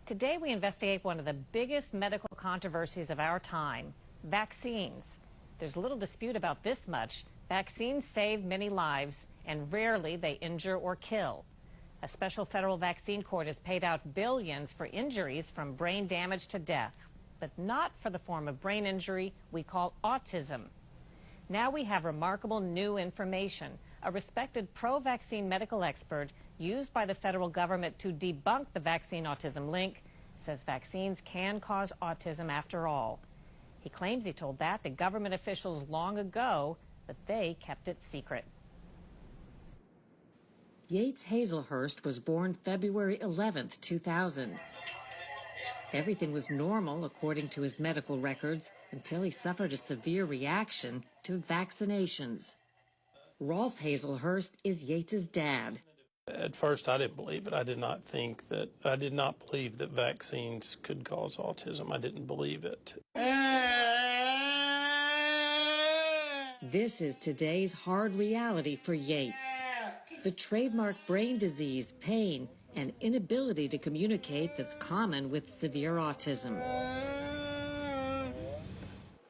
Today we investigate one of the biggest medical controversies of our time, vaccines. There's little dispute about this much. Vaccines save many lives, and rarely they injure or kill. A special federal vaccine court has paid out billions for injuries from brain damage to death, but not for the form of brain injury we call autism. Now we have remarkable new information. A respected pro-vaccine medical expert used by the federal government to debunk the vaccine autism link says vaccines can cause autism after all. He claims he told that to government officials long ago, but they kept it secret. Yates Hazelhurst was born February 11, 2000. Everything was normal, according to his medical records, until he suffered a severe reaction to vaccinations. Rolf Hazelhurst is Yates's dad. At first, I didn't believe it. I did not believe that vaccines could cause autism. I didn't believe it. This is today's hard reality for Yates. The trademark brain disease, pain, and inability to communicate that's common with severe autism.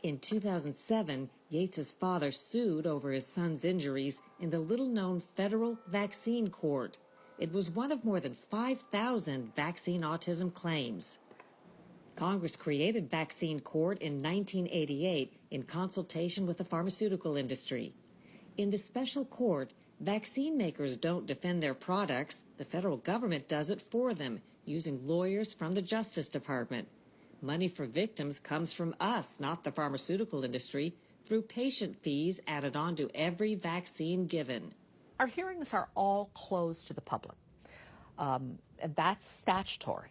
In 2007, Yates's father sued over his son's injuries in the little-known federal vaccine court. It was one of more than 5,000 vaccine autism claims. Congress created Vaccine Court in 1988 in consultation with the pharmaceutical industry. In the special court, vaccine makers don't defend their products. The federal government does it for them, using lawyers from the Justice Department. Money for victims comes from us, not the pharmaceutical industry, through patient fees added on to every vaccine given. Our hearings are all closed to the public, and that's statutory.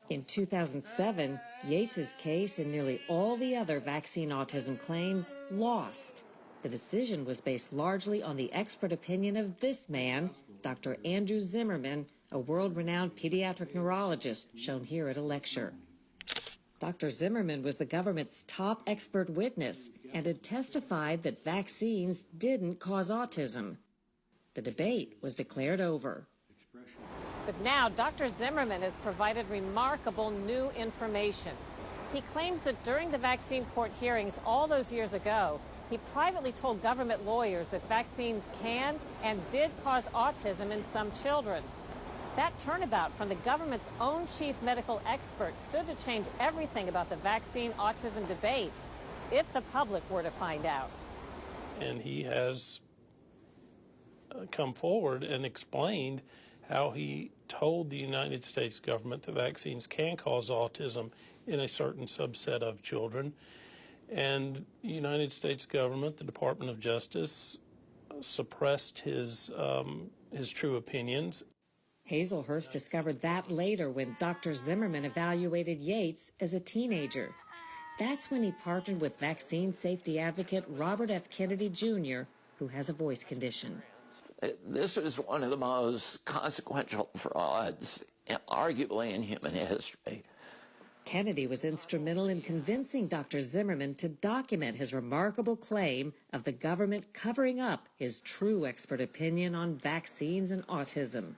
In 2007, Yates's case and nearly all the other vaccine autism claims lost. The decision was based largely on the expert opinion of this man, Dr. Andrew Zimmerman, a world-renowned pediatric neurologist, shown here at a lecture. Dr. Zimmerman was the government's top expert witness and had testified that vaccines didn't cause autism. The debate was declared over. But now Dr. Zimmerman has provided remarkable new information. He claims that during the vaccine court hearings all those years ago, he privately told government lawyers that vaccines can and did cause autism in some children. That turnabout from the government's own chief medical expert stood to change everything about the vaccine autism debate, if the public were to find out. And he has come forward and explained how he told the United States government that vaccines can cause autism in a certain subset of children. And the United States government, the Department of Justice, suppressed his true opinions. Hazelhurst discovered that later when Dr. Zimmerman evaluated Yates as a teenager. That's when he partnered with vaccine safety advocate Robert F. Kennedy, Jr., who has a voice condition. This was one of the most consequential frauds, arguably in human history. Kennedy was instrumental in convincing Dr. Zimmerman to document his remarkable claim of the government covering up his true expert opinion on vaccines and autism.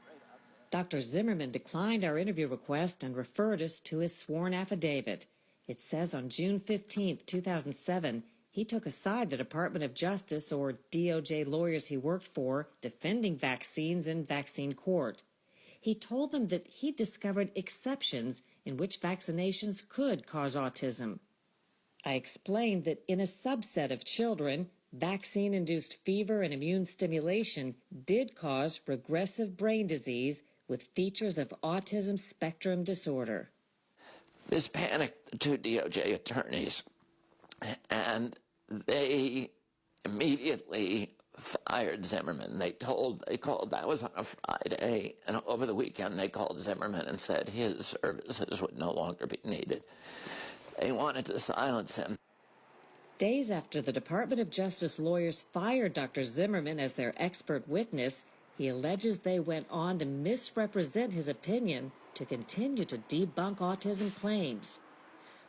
Dr. Zimmerman declined our interview request and referred us to his sworn affidavit. It says on June 15, 2007, he took aside the Department of Justice, or DOJ lawyers he worked for, defending vaccines in vaccine court. He told them that he discovered exceptions in which vaccinations could cause autism. I explained that in a subset of children, vaccine-induced fever and immune stimulation did cause regressive brain disease with features of autism spectrum disorder. This panicked the two DOJ attorneys, and they immediately fired Zimmerman. They called, that was on a Friday, and over the weekend they called Zimmerman and said his services would no longer be needed. They wanted to silence him. Days after the Department of Justice lawyers fired Dr. Zimmerman as their expert witness, he alleges they went on to misrepresent his opinion to continue to debunk autism claims.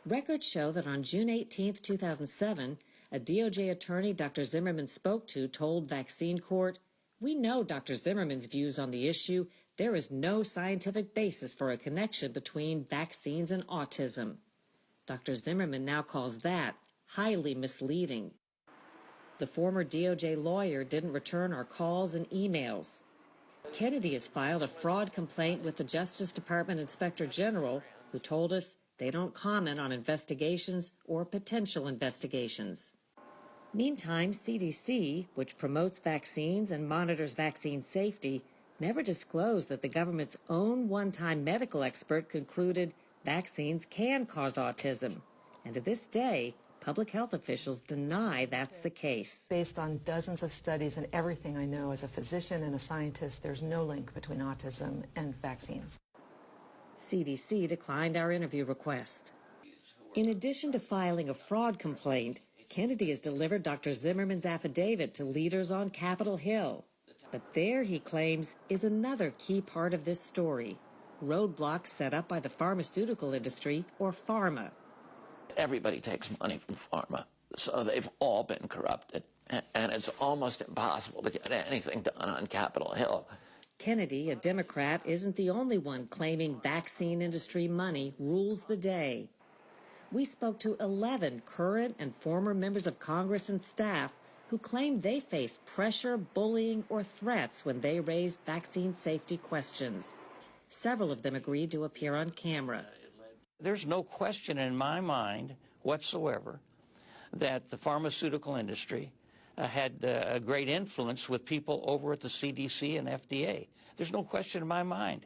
Records show that on June 18, 2007, a DOJ attorney Dr. Zimmerman spoke to told Vaccine Court, "We know Dr. Zimmerman's views on the issue. there is no scientific basis for a connection between vaccines and autism. Dr. Zimmerman now calls that highly misleading. The former DOJ lawyer didn't return our calls and emails. Kennedy has filed a fraud complaint with the Justice Department Inspector General, who told us they don't comment on investigations or potential investigations. Meantime, CDC, which promotes vaccines and monitors vaccine safety, never disclosed that the government's own one-time medical expert concluded vaccines can cause autism. And to this day, public health officials deny that's the case. Based on dozens of studies and everything I know as a physician and a scientist, there's no link between autism and vaccines. CDC declined our interview request. In addition to filing a fraud complaint, Kennedy has delivered Dr. Zimmerman's affidavit to leaders on Capitol Hill. But there, he claims, is another key part of this story: roadblocks set up by the pharmaceutical industry, or pharma. Everybody takes money from pharma, so they've all been corrupted. And it's almost impossible to get anything done on Capitol Hill. Kennedy, a Democrat, isn't the only one claiming vaccine industry money rules the day. We spoke to 11 current and former members of Congress and staff who claimed they faced pressure, bullying, or threats when they raised vaccine safety questions. Several of them agreed to appear on camera. There's no question in my mind whatsoever that the pharmaceutical industry had a great influence with people over at the CDC and FDA. There's no question in my mind.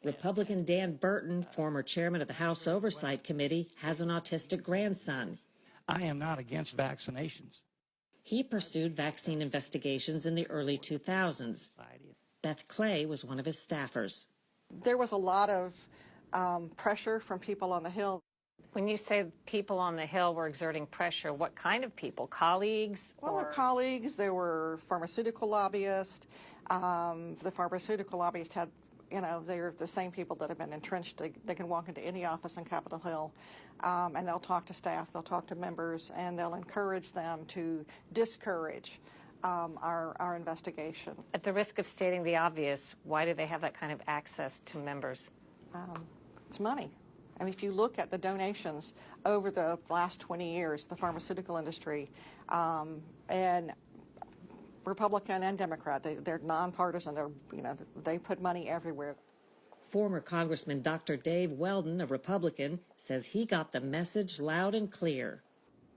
Republican Dan Burton, former chairman of the House Oversight Committee, has an autistic grandson. I am not against vaccinations. He pursued vaccine investigations in the early 2000s. Beth Clay was one of his staffers. There was a lot of pressure from people on the Hill. When you say people on the Hill were exerting pressure, what kind of people? Colleagues? Well, there were colleagues, there were pharmaceutical lobbyists. The pharmaceutical lobbyists had, they're the same people that have been entrenched. They can walk into any office on Capitol Hill, and they'll talk to staff, they'll talk to members, and they'll encourage them to discourage our investigation. At the risk of stating the obvious, why do they have that kind of access to members? It's money. I mean, if you look at the donations over the last 20 years, the pharmaceutical industry, and Republican and Democrat, they're nonpartisan. They put money everywhere. Former Congressman Dr. Dave Weldon, a Republican, says he got the message loud and clear.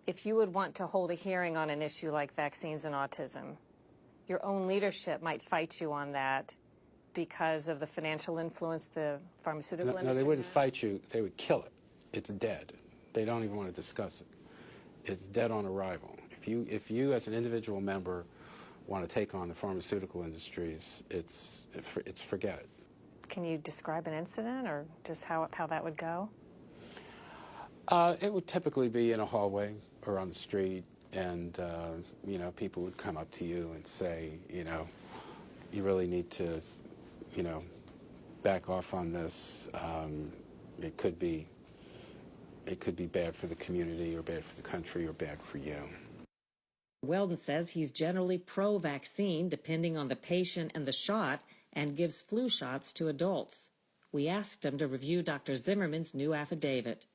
If you would want to hold a hearing on an issue like vaccines and autism, your own leadership might fight you on that because of the financial influence the pharmaceutical industry No, they wouldn't has? fight you. They would kill it. It's dead. They don't even want to discuss it. It's dead on arrival. If you as an individual member want to take on the pharmaceutical industries, it's forget it. Can you describe an incident or just how that would go? It would typically be in a hallway or on the street, and people would come up to you and say, you really need to, back off on this. It could be bad for the community or bad for the country or bad for you. Weldon says he's generally pro-vaccine depending on the patient and the shot, and gives flu shots to adults. We asked him to review Dr. Zimmerman's new affidavit.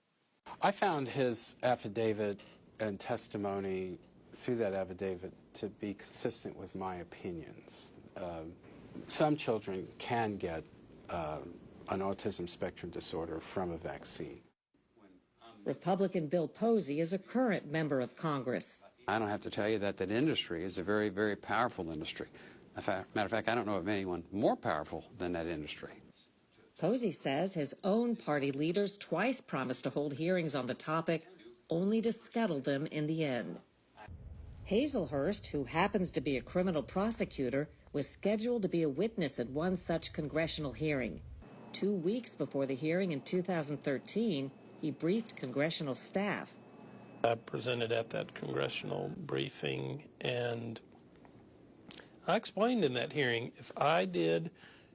I found his affidavit and testimony through that affidavit to be consistent with my opinions. Some children can get an autism spectrum disorder from a vaccine. Republican Bill Posey is a current member of Congress. I don't have to tell you that industry is a very, very powerful industry. Matter of fact, I don't know of anyone more powerful than that industry. Posey says his own party leaders twice promised to hold hearings on the topic, only to scuttle them in the end. Hazelhurst, who happens to be a criminal prosecutor, was scheduled to be a witness at one such congressional hearing. 2 weeks before the hearing in 2013, he briefed congressional staff. I presented at that congressional briefing, and I explained in that hearing, if I did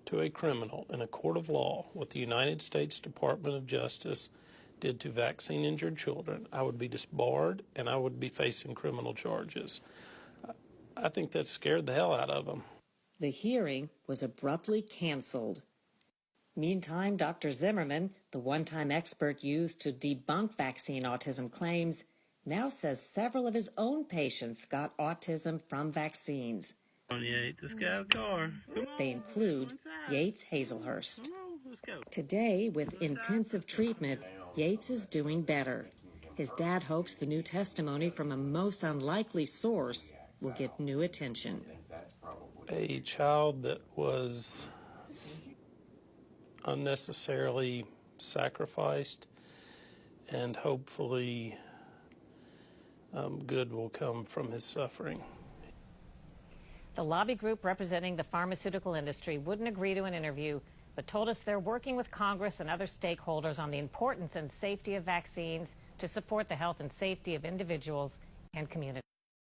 to a criminal in a court of law what the United States Department of Justice did to vaccine-injured children, I would be disbarred and I would be facing criminal charges. I think that scared the hell out of them. The hearing was abruptly canceled. Meantime, Dr. Zimmerman, the one-time expert used to debunk vaccine autism claims, now says several of his own patients got autism from vaccines. They include Yates Hazelhurst. Today, with intensive treatment, Yates is doing better. His dad hopes the new testimony from a most unlikely source will get new attention. A child that was unnecessarily sacrificed, and hopefully good will come from his suffering. The lobby group representing the pharmaceutical industry wouldn't agree to an interview, but told us they're working with Congress and other stakeholders on the importance and safety of vaccines to support the health and safety of individuals and communities.